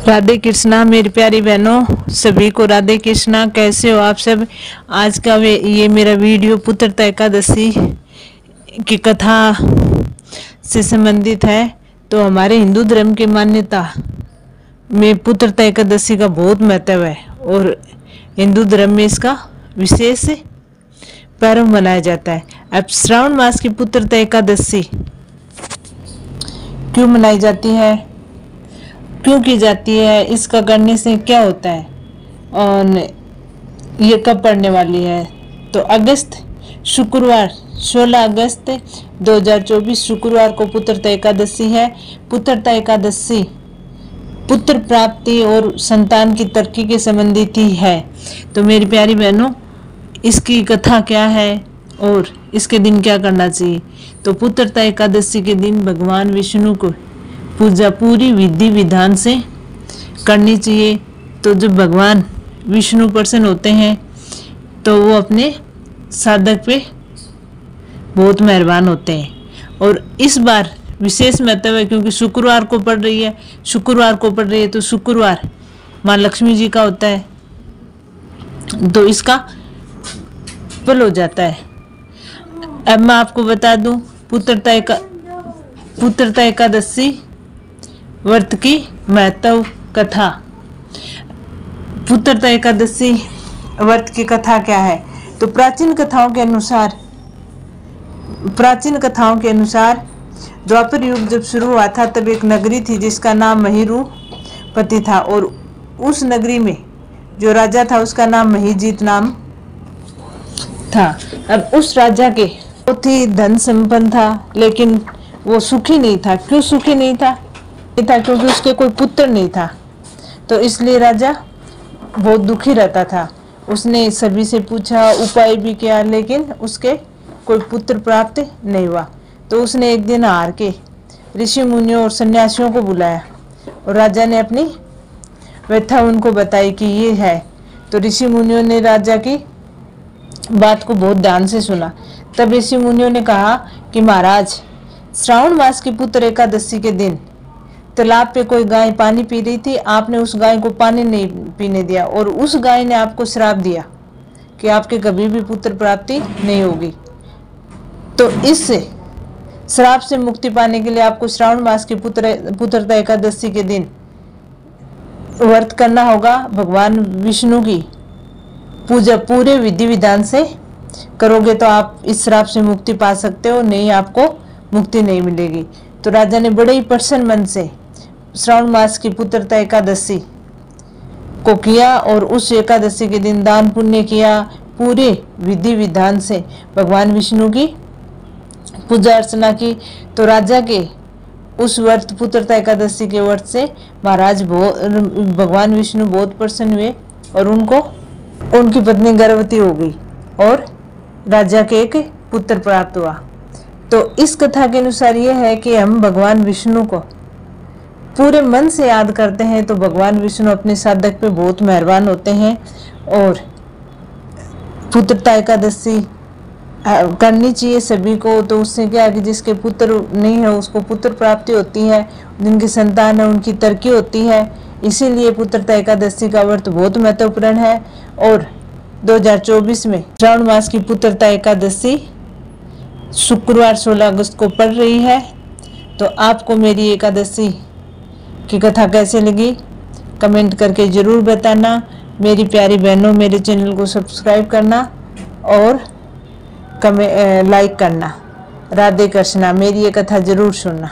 राधे कृष्णा मेरी प्यारी बहनों, सभी को राधे कृष्णा। कैसे हो आप सब। आज का ये मेरा वीडियो पुत्रता एकादशी की कथा से संबंधित है। तो हमारे हिंदू धर्म की मान्यता में पुत्रता एकादशी का बहुत महत्व है और हिंदू धर्म में इसका विशेष पर्व मनाया जाता है। अब श्रावण मास की पुत्रता एकादशी क्यों मनाई जाती है, क्यों की जाती है, इसका करने से क्या होता है और ये कब पड़ने वाली है। तो अगस्त शुक्रवार 16 अगस्त 2024 शुक्रवार को पुत्रता एकादशी है। पुत्रता एकादशी पुत्र प्राप्ति और संतान की तरक्की के संबंधित ही है। तो मेरी प्यारी बहनों, इसकी कथा क्या है और इसके दिन क्या करना चाहिए। तो पुत्रता एकादशी के दिन भगवान विष्णु को पूजा पूरी विधि विधान से करनी चाहिए। तो जब भगवान विष्णु प्रसन्न होते हैं तो वो अपने साधक पे बहुत मेहरबान होते हैं। और इस बार विशेष महत्व है क्योंकि शुक्रवार को पड़ रही है, तो शुक्रवार माँ लक्ष्मी जी का होता है, तो इसका फल हो जाता है। अब मैं आपको बता दूं पुत्रता एकादशी व्रत की महत्व कथा। पुत्रता एकादशी व्रत की कथा क्या है। तो प्राचीन कथाओं के अनुसार द्वापर युग जब शुरू हुआ था तब एक नगरी थी जिसका नाम महीरुपति था और उस नगरी में जो राजा था उसका नाम महीजीत नाम था। अब उस राजा के बहुत ही धन संपन्न था, लेकिन वो सुखी नहीं था। क्यों सुखी नहीं था? क्योंकि उसके कोई पुत्र नहीं था। तो इसलिए राजा बहुत दुखी रहता था। उसने सभी से पूछा, उपाय भी किया, लेकिन उसके कोई पुत्र प्राप्त नहीं हुआ। तो उसने एक दिन हार के ऋषि मुनियों और सन्यासियों को बुलाया और राजा ने अपनी व्यथा उनको बताई कि ये है। तो ऋषि मुनियों ने राजा की बात को बहुत ध्यान से सुना। तब ऋषि मुनियों ने कहा कि महाराज, श्रावण मास की पुत्र एकादशी के दिन तालाब पे कोई गाय पानी पी रही थी। आपने उस गाय को पानी नहीं पीने दिया और उस गाय ने आपको श्राप दिया कि आपके कभी भी पुत्र प्राप्ति नहीं होगी। तो इस श्राप से मुक्ति पाने के लिए आपको श्रावण मास की पुत्रता एकादशी के दिन व्रत करना होगा। भगवान विष्णु की पूजा पूरे विधि विधान से करोगे तो आप इस श्राप से मुक्ति पा सकते हो, नहीं आपको मुक्ति नहीं मिलेगी। तो राजा ने बड़े ही प्रसन्न मन से श्रावण मास की पुत्रता एकादशी को किया और उस एकादशी के दिन दान पुण्य किया। पूरे विधि विधान से भगवान विष्णु की पूजा अर्चना की। तो राजा के उस व्रत पुत्रता एकादशी के व्रत से महाराज भगवान विष्णु बहुत प्रसन्न हुए और उनकी पत्नी गर्भवती हो गई और राजा के एक पुत्र प्राप्त हुआ। तो इस कथा के अनुसार यह है कि हम भगवान विष्णु को पूरे मन से याद करते हैं तो भगवान विष्णु अपने साधक पे बहुत मेहरबान होते हैं। और पुत्रता एकादशी करनी चाहिए सभी को। तो उससे क्या है कि जिसके पुत्र नहीं है उसको पुत्र प्राप्ति होती है, जिनकी संतान है उनकी तरक्की होती है। इसीलिए पुत्रता एकादशी का व्रत बहुत महत्वपूर्ण है। और 2024 में श्रावण मास की पुत्रता एकादशी शुक्रवार 16 अगस्त को पड़ रही है। तो आपको मेरी एकादशी की कथा कैसे लगी कमेंट करके ज़रूर बताना। मेरी प्यारी बहनों, मेरे चैनल को सब्सक्राइब करना और लाइक करना। राधे कृष्णा। मेरी ये कथा ज़रूर सुनना।